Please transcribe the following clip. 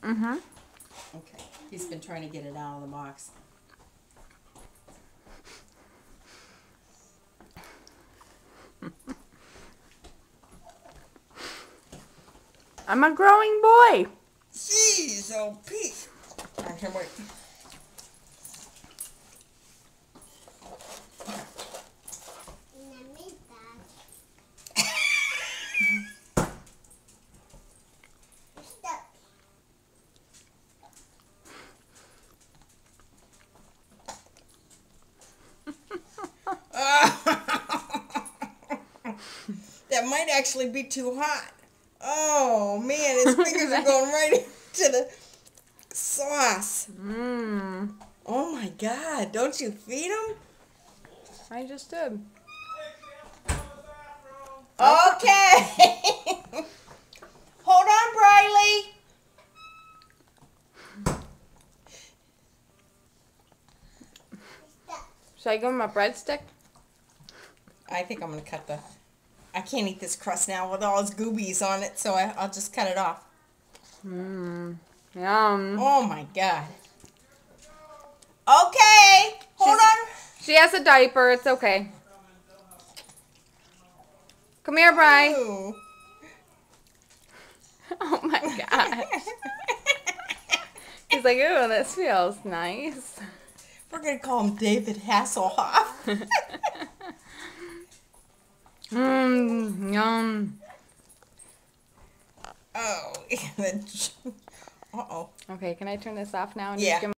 Mm-hmm. Okay. He's been trying to get it out of the box. I'm a growing boy. Jeez, oh Pete. All right, here, wait. That might actually be too hot. Oh man, his fingers are going right into the sauce. Mmm. Oh my God, don't you feed him? I just did. Okay. Hold on, Briley. Should I give him a breadstick? I think I'm going to cut I can't eat this crust now with all its goobies on it, so I'll just cut it off. Mmm. Yum. Oh my God. Okay. Hold on. She has a diaper. It's okay. Come here, Bri. Ooh. Oh my gosh. He's like, ooh, this feels nice. We're going to call him David Hasselhoff. Mmm. Yum. Oh. Uh-oh. Okay, can I turn this off now and Yeah. just give